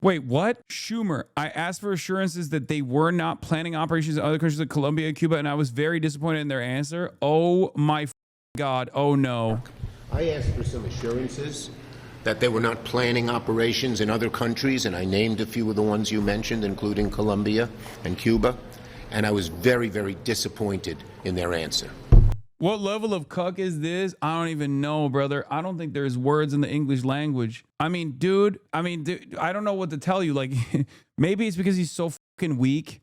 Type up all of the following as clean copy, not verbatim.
Wait, what? Schumer, I asked for assurances that they were not planning operations in other countries like Colombia and Cuba, and I was very disappointed in their answer. Oh my God. Oh no. I asked for some assurances that they were not planning operations in other countries, and I named a few of the ones you mentioned, including Colombia and Cuba, and I was very, very disappointed in their answer. What level of cuck is this? I don't even know, brother. I don't think there's words in the English language. I mean, dude, I don't know what to tell you. Like, maybe it's because he's so fucking weak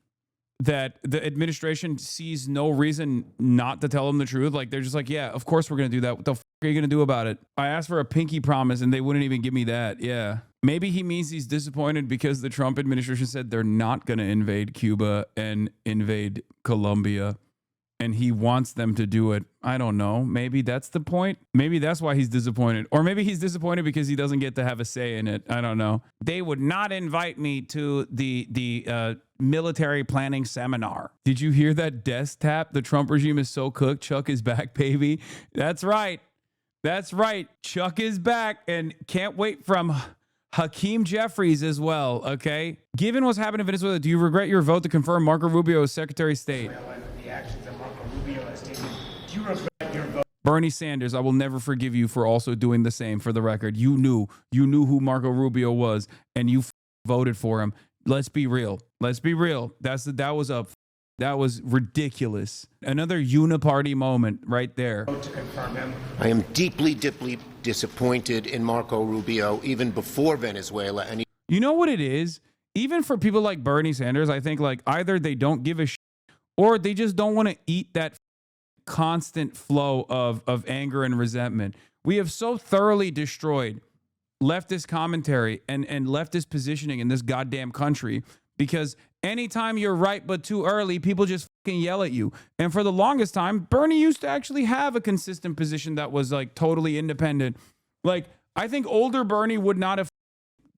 that the administration sees no reason not to tell him the truth. Like, they're just like, yeah, of course we're going to do that. What the fuck are you going to do about it? I asked for a pinky promise and they wouldn't even give me that. Yeah. Maybe he means he's disappointed because the Trump administration said they're not going to invade Cuba and invade Colombia, and he wants them to do it. I don't know. Maybe that's the point. Maybe that's why he's disappointed. Or maybe he's disappointed because he doesn't get to have a say in it. I don't know. They would not invite me to the military planning seminar. Did you hear that desk tap? The Trump regime is so cooked. Chuck is back, baby. That's right. That's right. Chuck is back, and can't wait from Hakeem Jeffries as well, okay? Given what's happened in Venezuela, do you regret your vote to confirm Marco Rubio as Secretary of State? The actions that Marco Rubio has taken. Do you regret your vote? Bernie Sanders, I will never forgive you for also doing the same. For the record, you knew who Marco Rubio was, and you voted for him. Let's be real. Let's be real. That was ridiculous. Another uniparty moment right there. To confirm him. I am deeply, deeply disappointed in Marco Rubio, even before Venezuela. And You know what it is? Even for people like Bernie Sanders, I think like either they don't give a shit or they just don't want to eat that constant flow of anger and resentment. We have so thoroughly destroyed leftist commentary and leftist positioning in this goddamn country because anytime you're right but too early, people just fucking yell at you. And for the longest time, Bernie used to actually have a consistent position that was like totally independent. Like, I think older Bernie would not have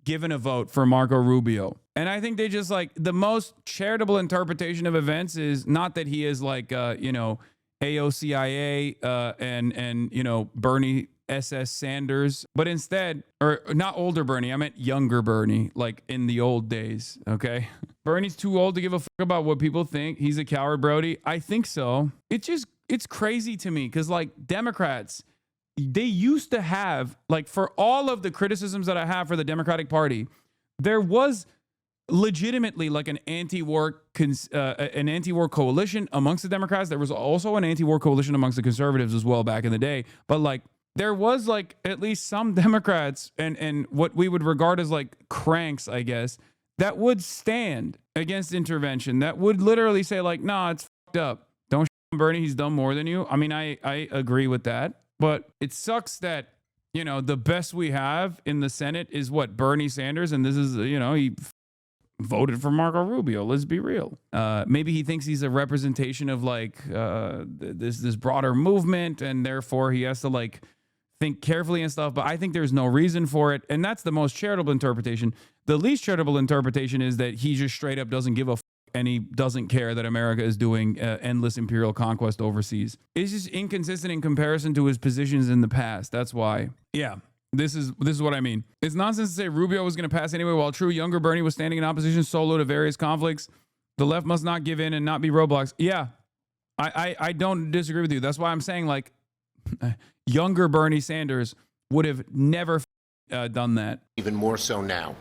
given a vote for Marco Rubio. And I think they just like the most charitable interpretation of events is not that he is like, AOCIA and Bernie SS Sanders, but instead, or not older Bernie, I meant younger Bernie, like in the old days, okay? Bernie's too old to give a fuck about what people think. He's a coward, Brody. I think so. It's crazy to me because like Democrats, they used to have, like for all of the criticisms that I have for the Democratic Party, there was legitimately like an anti-war coalition amongst the Democrats. There was also an anti-war coalition amongst the conservatives as well back in the day. But like there was like at least some Democrats and what we would regard as like cranks, I guess, that would stand against intervention, that would literally say like, nah, it's fucked up. Don't on Bernie, he's done more than you. I mean, I agree with that, but it sucks that, the best we have in the Senate is what, Bernie Sanders, and this is, he voted for Marco Rubio. Let's be real. Maybe he thinks he's a representation of like this broader movement, and therefore he has to like think carefully and stuff. But I think there's no reason for it, and that's the most charitable interpretation. The least charitable interpretation is that he just straight up doesn't give a and he doesn't care that America is doing endless imperial conquest overseas. It's just inconsistent in comparison to his positions in the past. That's why. Yeah. This is what I mean. It's nonsense to say Rubio was going to pass anyway, while true younger Bernie was standing in opposition solo to various conflicts. The left must not give in and not be roadblocks. Yeah, I don't disagree with you. That's why I'm saying like younger Bernie Sanders would have never done that. even more so now.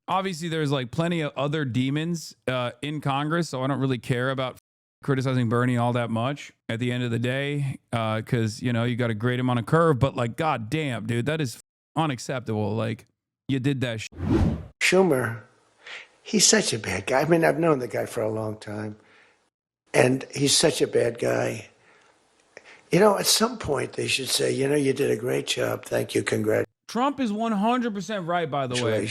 Obviously, there's like plenty of other demons in Congress, so I don't really care about criticizing Bernie all that much at the end of the day, because you got to grade him on a curve. But like, god damn, dude, that is unacceptable. Like, you did that. Schumer, he's such a bad guy. I mean, I've known the guy for a long time, and he's such a bad guy. At some point they should say, you did a great job. Thank you. Congratulations. Trump is 100% right, by the way.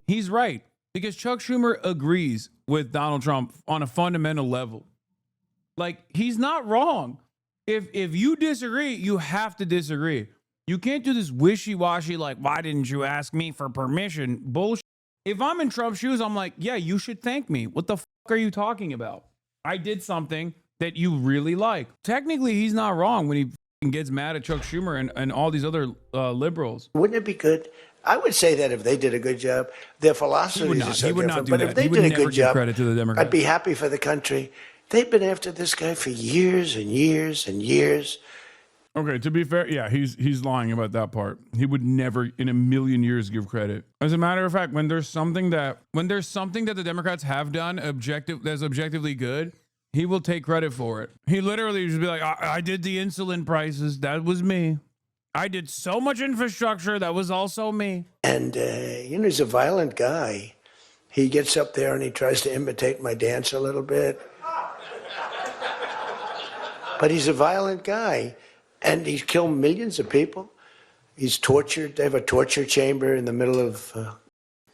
He's right, because Chuck Schumer agrees with Donald Trump on a fundamental level. Like, he's not wrong. If you disagree, you have to disagree. You can't do this wishy-washy, like, why didn't you ask me for permission? Bullshit. If I'm in Trump's shoes, I'm like, yeah, you should thank me. What the fuck are you talking about? I did something that you really like. Technically, he's not wrong when he gets mad at Chuck Schumer and all these other liberals. Wouldn't it be good? I would say that if they did a good job, their philosophies are so He would not different. do But that. if they He would did a never good give job, credit to the Democrats. I'd be happy for the country. They've been after this guy for years and years and years. Okay, to be fair, yeah, he's lying about that part. He would never in a million years give credit. As a matter of fact, when there's something that the Democrats have done that's objectively good, he will take credit for it. He literally just be like, I did the insulin prices, that was me. I did so much infrastructure, that was also me. And he's a violent guy. He gets up there and he tries to imitate my dance a little bit. But he's a violent guy. And he's killed millions of people. He's tortured. They have a torture chamber in the middle of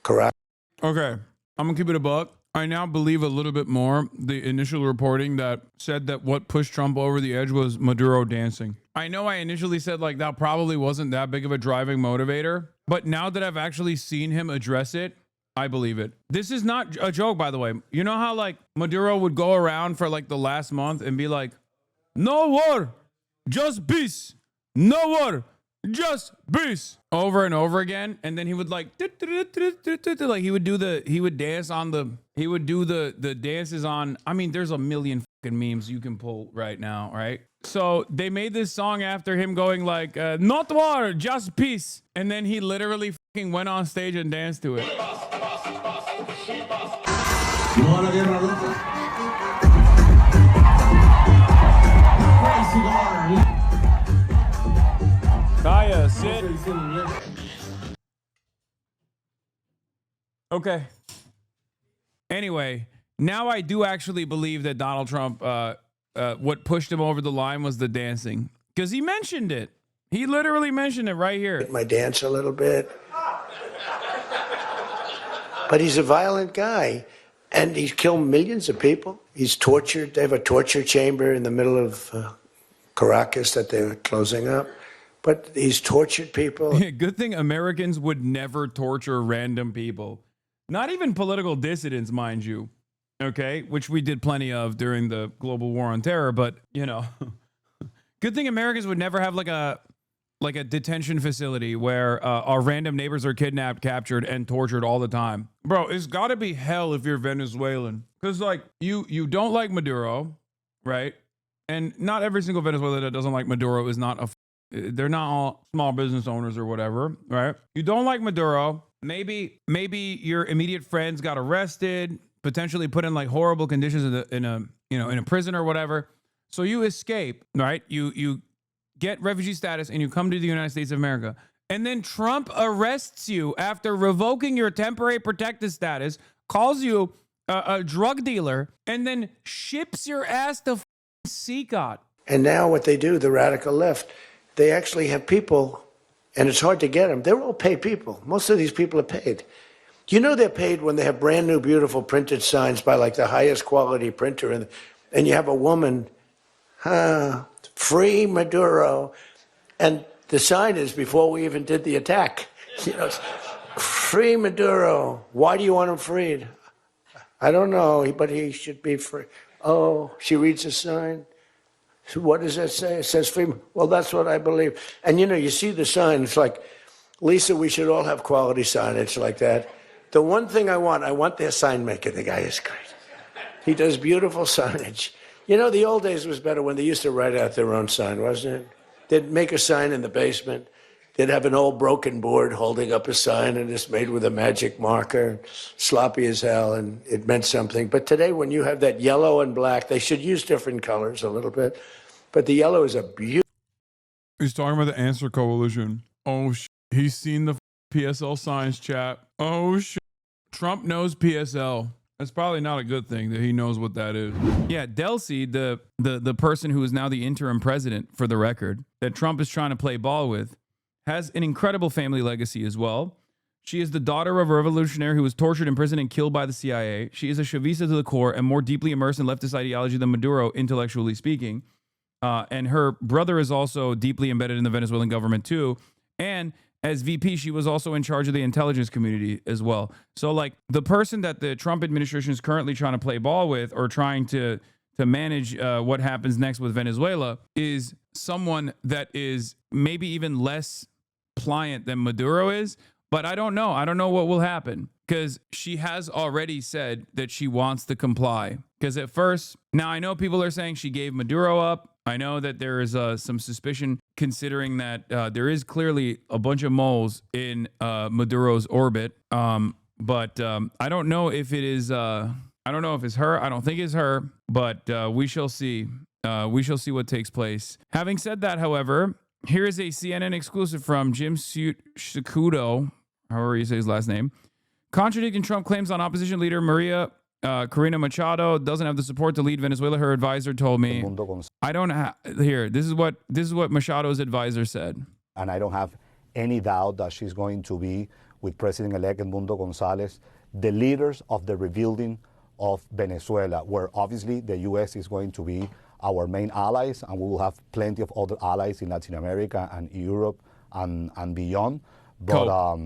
Caracas. Okay, I'm gonna keep it a buck. I now believe a little bit more the initial reporting that said that what pushed Trump over the edge was Maduro dancing. I know I initially said like that probably wasn't that big of a driving motivator, but now that I've actually seen him address it, I believe it. This is not a joke, by the way. You know how like Maduro would go around for like the last month and be like, no war, just peace, no war, just peace, over and over again, and then he would like he would do the dances on. I mean, there's a million fucking memes you can pull right now, right? So they made this song after him going like, not war, just peace, and then he literally fucking went on stage and danced to it. Kaya, sit. Okay. Anyway, now I do actually believe that Donald Trump, what pushed him over the line was the dancing. Because he mentioned it. He literally mentioned it right here. My dance a little bit. But he's a violent guy. And he's killed millions of people. He's tortured. They have a torture chamber in the middle of Caracas that they're closing up. But he's tortured people. Good thing Americans would never torture random people. Not even political dissidents, mind you. Okay? Which we did plenty of during the global war on terror. But, you know, good thing Americans would never have like a detention facility where our random neighbors are kidnapped, captured, and tortured all the time. Bro, it's got to be hell if you're Venezuelan. Because, like, you don't like Maduro, right? And not every single Venezuelan that doesn't like Maduro is not they're not all small business owners or whatever, right? You don't like Maduro. Maybe your immediate friends got arrested, potentially put in like horrible conditions in a prison or whatever. So you escape, right? You get refugee status and you come to the United States of America. And then Trump arrests you after revoking your temporary protected status, calls you a drug dealer, and then ships your ass to CCOT. And now what they do, the radical left, they actually have people, and it's hard to get them. They're all paid people. Most of these people are paid. You know they're paid when they have brand new, beautiful printed signs by like the highest quality printer, and you have a woman, free Maduro, and the sign is before we even did the attack. You know, free Maduro. Why do you want him freed? I don't know, but he should be free. Oh, she reads a sign. What does that say? It says free. Well, that's what I believe. And you know, you see the sign. It's like, Lisa, we should all have quality signage like that. The one thing I want their sign maker. The guy is great. He does beautiful signage. You know, the old days was better when they used to write out their own sign, wasn't it? They'd make a sign in the basement. They'd have an old broken board holding up a sign, and it's made with a magic marker, sloppy as hell, and it meant something. But today, when you have that yellow and black, they should use different colors a little bit. But the yellow is a beautiful. He's talking about the Answer Coalition. Oh, he's seen the PSL signs, chat. Oh, Trump knows PSL. That's probably not a good thing that he knows what that is. Yeah, Delcy, the person who is now the interim president, for the record, that Trump is trying to play ball with, has an incredible family legacy as well. She is the daughter of a revolutionary who was tortured, imprisoned, and killed by the CIA. She is a Chavista to the core and more deeply immersed in leftist ideology than Maduro, intellectually speaking. And her brother is also deeply embedded in the Venezuelan government too. And as VP, she was also in charge of the intelligence community as well. So like the person that the Trump administration is currently trying to play ball with or trying to manage what happens next with Venezuela is someone that is maybe even less pliant than Maduro is, But I don't know. I don't know what will happen because she has already said that she wants to comply. Because at first, now I know people are saying she gave Maduro up. I know that there is some suspicion considering that there is clearly a bunch of moles in Maduro's orbit. But I don't know if it is, I don't know if it's her. I don't think it's her, but we shall see. We shall see what takes place. Having said that, however, here is a CNN exclusive from Jim Secudo, however you say his last name, contradicting Trump claims on opposition leader Maria Corina Machado doesn't have the support to lead Venezuela. Her advisor told me, I don't have, here, this is what Machado's advisor said. And I don't have any doubt that she's going to be with President-elect Edmundo Gonzalez, the leaders of the rebuilding of Venezuela, where obviously the U.S. is going to be our main allies, and we will have plenty of other allies in Latin America and Europe and beyond. But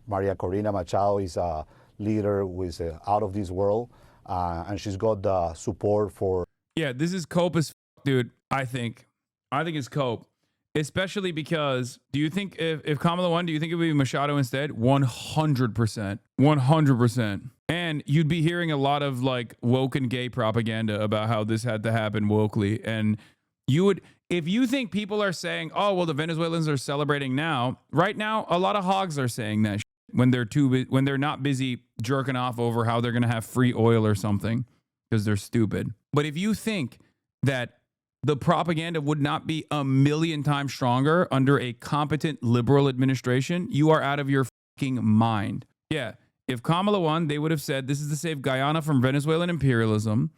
Maria Corina Machado is a leader who is out of this world, and she's got the support for... Yeah, this is cope as dude, I think. I think it's cope. Especially because, do you think if Kamala won, do you think it would be Machado instead? 100%. 100%. And you'd be hearing a lot of like woke and gay propaganda about how this had to happen wokely. And you would, if you think people are saying, oh, well, the Venezuelans are celebrating now, right now, a lot of hogs are saying that when they're not busy jerking off over how they're going to have free oil or something because they're stupid. But if you think that the propaganda would not be a million times stronger under a competent liberal administration, you are out of your fucking mind. Yeah, if Kamala won, they would have said this is to save Guyana from Venezuelan imperialism,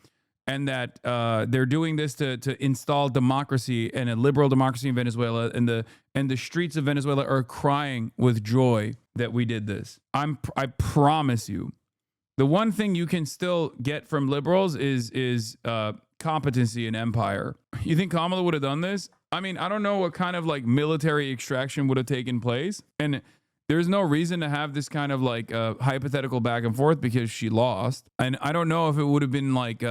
and that they're doing this to install democracy and a liberal democracy in Venezuela, and the streets of Venezuela are crying with joy that we did this. I promise you, the one thing you can still get from liberals is competency and empire. You think Kamala would have done this? I mean, I don't know what kind of like military extraction would have taken place. And there's no reason to have this kind of like hypothetical back and forth because she lost. And I don't know if it would have been like,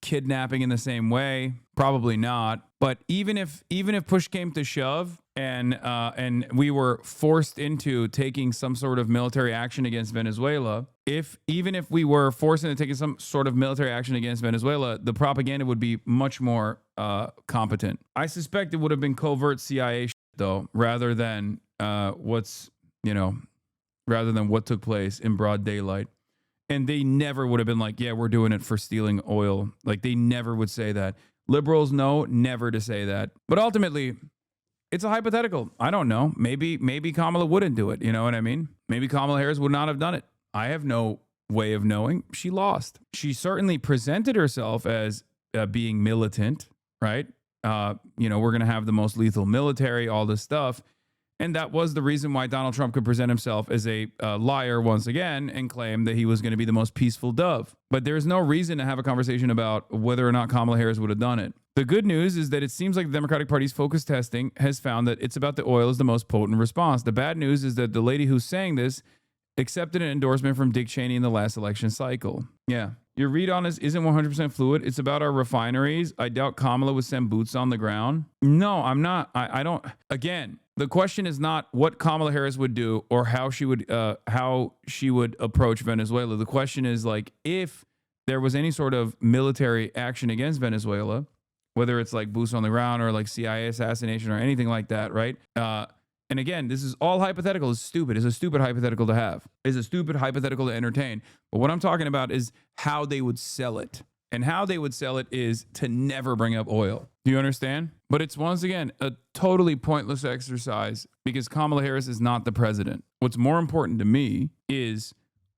kidnapping in the same way. Probably not. But even if push came to shove and we were forced into taking some sort of military action against Venezuela, even if we were forced into taking some sort of military action against Venezuela, the propaganda would be much more competent. I suspect it would have been covert CIA shit, though, rather than what took place in broad daylight. And they never would have been like, yeah, we're doing it for stealing oil. Like, they never would say that. Liberals know never to say that. But ultimately, it's a hypothetical. I don't know. Maybe Kamala wouldn't do it. You know what I mean? Maybe Kamala Harris would not have done it. I have no way of knowing. She lost. She certainly presented herself as being militant, right? We're going to have the most lethal military, all this stuff. And that was the reason why Donald Trump could present himself as a liar once again and claim that he was going to be the most peaceful dove. But there's no reason to have a conversation about whether or not Kamala Harris would have done it. The good news is that it seems like the Democratic Party's focus testing has found that it's about the oil is the most potent response. The bad news is that the lady who's saying this accepted an endorsement from Dick Cheney in the last election cycle. Yeah. Your read on this isn't 100% fluid. It's about our refineries. I doubt Kamala would send boots on the ground. No, I'm not. I don't. Again, the question is not what Kamala Harris would do or how she would approach Venezuela. The question is like if there was any sort of military action against Venezuela, whether it's like boots on the ground or like CIA assassination or anything like that, right? And again, this is all hypothetical. It's stupid. It's a stupid hypothetical to have. It's a stupid hypothetical to entertain. But what I'm talking about is how they would sell it. And how they would sell it is to never bring up oil. Do you understand? But it's once again a totally pointless exercise because Kamala Harris is not the president. What's more important to me is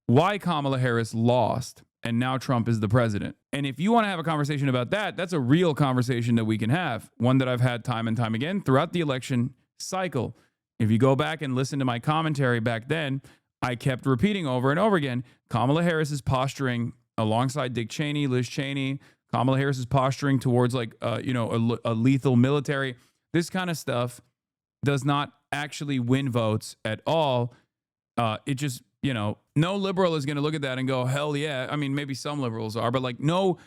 why Kamala Harris lost and now Trump is the president. And if you want to have a conversation about that, that's a real conversation that we can have. One that I've had time and time again throughout the election cycle. If you go back and listen to my commentary back then, I kept repeating over and over again, Kamala Harris is posturing alongside Dick Cheney, Liz Cheney. Kamala Harris is posturing towards like, a lethal military. This kind of stuff does not actually win votes at all. It just, no liberal is going to look at that and go, hell yeah. I mean, maybe some liberals are, but like, no,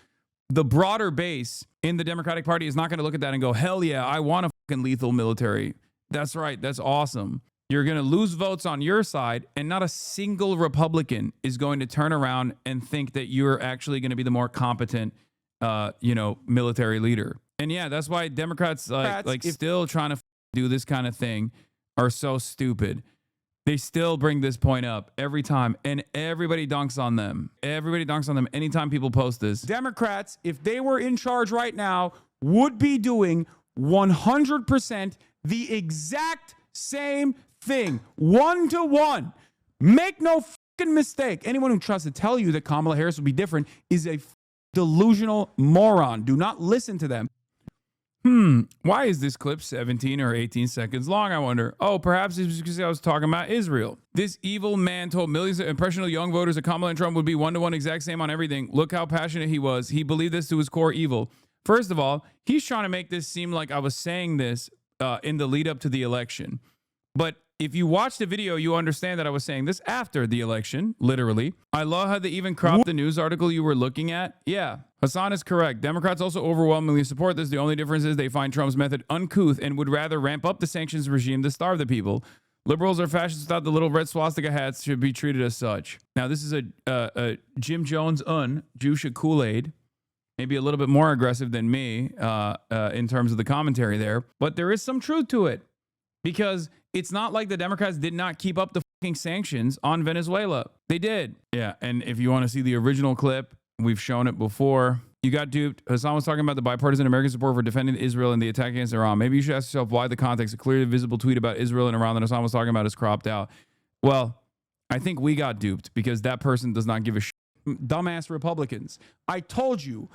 the broader base in the Democratic Party is not going to look at that and go, hell yeah, I want a fucking lethal military. That's right. That's awesome. You're going to lose votes on your side, and not a single Republican is going to turn around and think that you're actually going to be the more competent, military leader. And yeah, that's why Democrats still trying to do this kind of thing are so stupid. They still bring this point up every time, and everybody dunks on them. Everybody dunks on them anytime people post this. Democrats, if they were in charge right now, would be doing 100% the exact same thing, 1-to-1. Make no fucking mistake. Anyone who tries to tell you that Kamala Harris will be different is a delusional moron. Do not listen to them. Why is this clip 17 or 18 seconds long, I wonder? Oh, perhaps it's because I was talking about Israel. This evil man told millions of impressionable young voters that Kamala and Trump would be 1-to-1 exact same on everything. Look how passionate he was. He believed this to his core evil. First of all, he's trying to make this seem like I was saying this in the lead up to the election. But if you watch the video, you understand that I was saying this after the election, literally. I love how they even cropped the news article you were looking at. Yeah, Hasan is correct. Democrats also overwhelmingly support this. The only difference is they find Trump's method uncouth and would rather ramp up the sanctions regime to starve the people. Liberals are fascists without the little red swastika hats should be treated as such. Now, this is a Jim Jones Jusha Kool-Aid. Maybe a little bit more aggressive than me in terms of the commentary there. But there is some truth to it. Because it's not like the Democrats did not keep up the fucking sanctions on Venezuela. They did. Yeah, and if you want to see the original clip, we've shown it before. You got duped. Hasan was talking about the bipartisan American support for defending Israel and the attack against Iran. Maybe you should ask yourself why the context. A clearly visible tweet about Israel and Iran that Hasan was talking about is cropped out. Well, I think we got duped because that person does not give a shit. Dumbass Republicans. I told you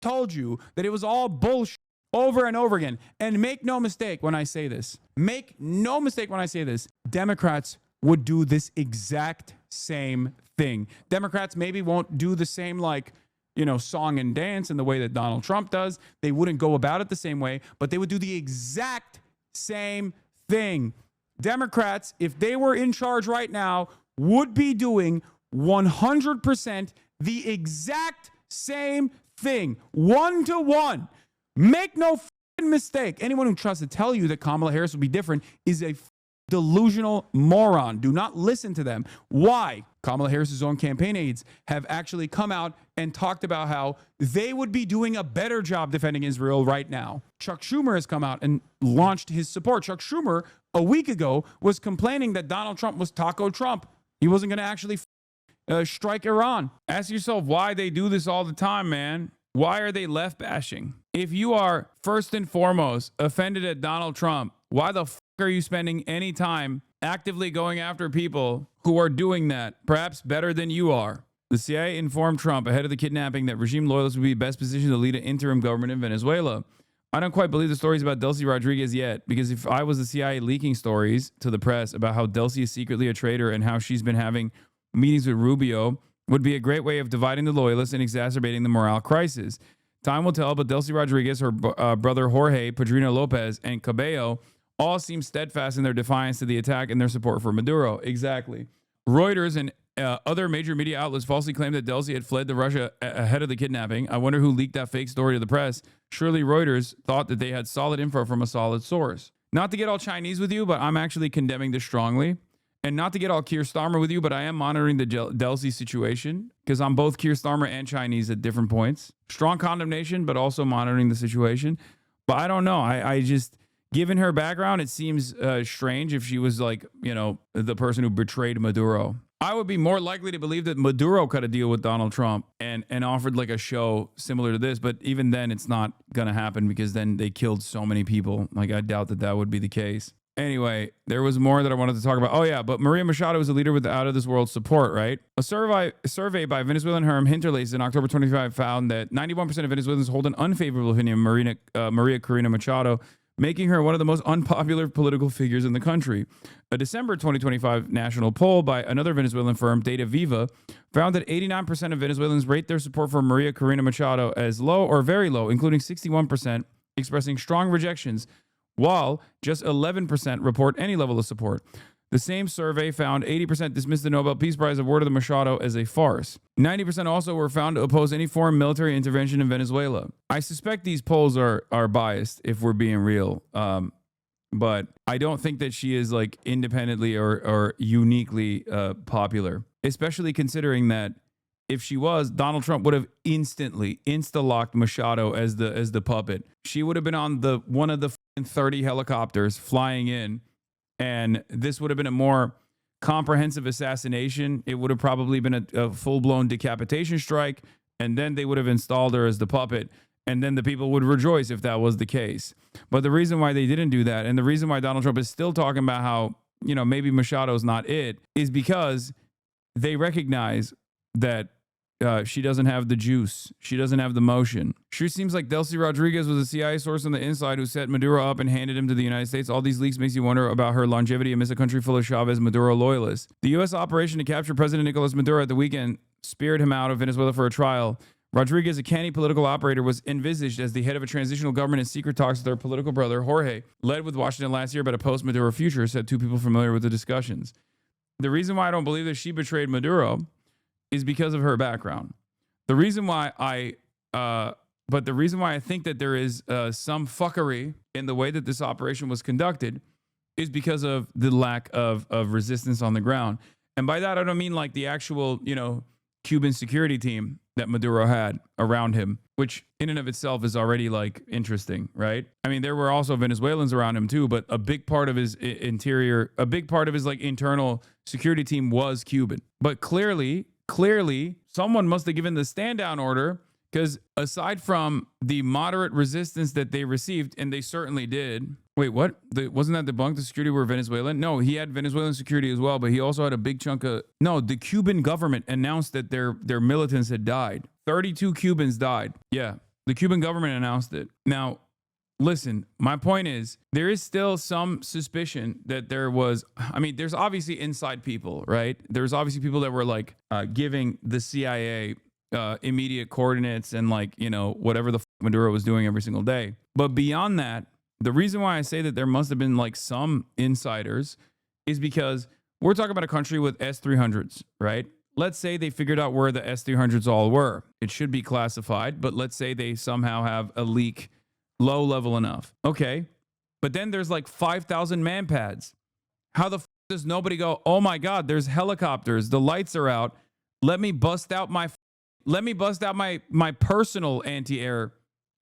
that it was all bullshit. Over and over again. And make no mistake when I say this. Make no mistake when I say this. Democrats would do this exact same thing. Democrats maybe won't do the same song and dance in the way that Donald Trump does. They wouldn't go about it the same way, but they would do the exact same thing. Democrats, if they were in charge right now, would be doing 100% the exact same thing. 1-to-1. Make no fucking mistake. Anyone who tries to tell you that Kamala Harris will be different is a delusional moron. Do not listen to them. Why? Kamala Harris's own campaign aides have actually come out and talked about how they would be doing a better job defending Israel right now. Chuck Schumer has come out and launched his support. Chuck Schumer, a week ago, was complaining that Donald Trump was Taco Trump. He wasn't going to actually strike Iran. Ask yourself why they do this all the time, man. Why are they left bashing? If you are first and foremost offended at Donald Trump, why the fuck are you spending any time actively going after people who are doing that, perhaps better than you are? The CIA informed Trump ahead of the kidnapping that regime loyalists would be best positioned to lead an interim government in Venezuela. I don't quite believe the stories about Delcy Rodriguez yet, because if I was the CIA leaking stories to the press about how Delcy is secretly a traitor and how she's been having meetings with Rubio, would be a great way of dividing the loyalists and exacerbating the morale crisis. Time will tell, but Delcy Rodriguez, her brother Jorge, Padrino Lopez, and Cabello all seem steadfast in their defiance to the attack and their support for Maduro. Exactly. Reuters and other major media outlets falsely claimed that Delcy had fled to Russia ahead of the kidnapping. I wonder who leaked that fake story to the press. Surely Reuters thought that they had solid info from a solid source. Not to get all Chinese with you, but I'm actually condemning this strongly. And not to get all Keir Starmer with you, but I am monitoring the Delcy situation because I'm both Keir Starmer and Chinese at different points. Strong condemnation, but also monitoring the situation. But I don't know. I just, given her background, it seems strange if she was the person who betrayed Maduro. I would be more likely to believe that Maduro cut a deal with Donald Trump and offered a show similar to this. But even then, it's not going to happen because then they killed so many people. I doubt that would be the case. Anyway, there was more that I wanted to talk about. Oh, yeah, but Maria Machado is a leader with out-of-this-world support, right? A survey by Venezuelan Herm Hinterlace in October 25 found that 91% of Venezuelans hold an unfavorable opinion of Maria Corina Machado, making her one of the most unpopular political figures in the country. A December 2025 national poll by another Venezuelan firm, Data Viva, found that 89% of Venezuelans rate their support for Maria Corina Machado as low or very low, including 61% expressing strong rejections, while just 11% report any level of support. The same survey found 80% dismissed the Nobel Peace Prize awarded to Machado as a farce. 90% also were found to oppose any foreign military intervention in Venezuela. I suspect these polls are biased, if we're being real. but I don't think that she is like independently or uniquely popular, especially considering that if she was, Donald Trump would have instantly insta-locked Machado as the puppet. She would have been on the one of the 30 helicopters flying in, and this would have been a more comprehensive assassination. It would have probably been a full-blown decapitation strike, and then they would have installed her as the puppet, and then the people would rejoice if that was the case. But the reason why they didn't do that, and the reason why Donald Trump is still talking about how, you know, maybe Machado's not it, is because they recognize that she doesn't have the juice. She doesn't have the motion. Sure seems like Delcy Rodriguez was a CIA source on the inside who set Maduro up and handed him to the United States. All these leaks makes you wonder about her longevity amidst a country full of Chavez Maduro loyalists. The U.S. operation to capture President Nicolas Maduro at the weekend speared him out of Venezuela for a trial. Rodriguez, a canny political operator, was envisaged as the head of a transitional government in secret talks with her political brother, Jorge, led with Washington last year about a post-Maduro future, said two people familiar with the discussions. The reason why I don't believe that she betrayed Maduro is because of her background. The reason why I think that there is some fuckery in the way that this operation was conducted is because of the lack of resistance on the ground. And by that, I don't mean like the actual, you know, Cuban security team that Maduro had around him, which in and of itself is already like interesting, right? I mean, there were also Venezuelans around him too, but a big part of his like internal security team was Cuban. But clearly, someone must have given the stand down order, because aside from the moderate resistance that they received, and they certainly did. Wait, what? Wasn't that debunked? The security were Venezuelan? No, he had Venezuelan security as well, but he also had a big chunk of... No, the Cuban government announced that their militants had died. 32 Cubans died. Yeah, the Cuban government announced it. Now, listen, my point is, there is still some suspicion that there was... I mean, there's obviously inside people, right? There's obviously people that were like giving the CIA immediate coordinates and like, you know, whatever the Maduro was doing every single day. But beyond that, the reason why I say that there must have been like some insiders is because we're talking about a country with S-300s, right? Let's say they figured out where the S-300s all were. It should be classified, but let's say they somehow have a leak low level enough. Okay. But then there's like 5,000 man pads. How the does nobody go, oh my God, there's helicopters. The lights are out. Let me bust out my personal anti-air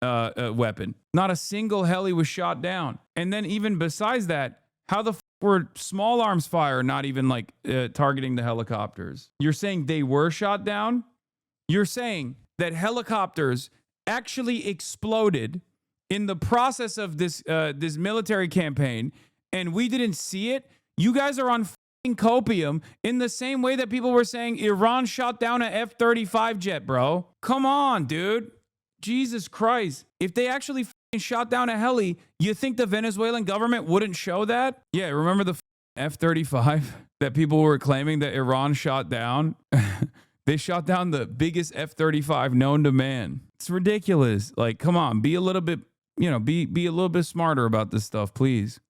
weapon. Not a single heli was shot down. And then even besides that, how the were small arms fire not even like targeting the helicopters? You're saying they were shot down? You're saying that helicopters actually exploded in the process of this military campaign, and we didn't see it? You guys are on copium in the same way that people were saying Iran shot down an F-35 jet, bro. Come on, dude. Jesus Christ. If they actually shot down a heli, you think the Venezuelan government wouldn't show that? Yeah, remember the F-35 that people were claiming that Iran shot down? They shot down the biggest F-35 known to man. It's ridiculous. Like, come on, be a little bit, you know, be a little bit smarter about this stuff, please.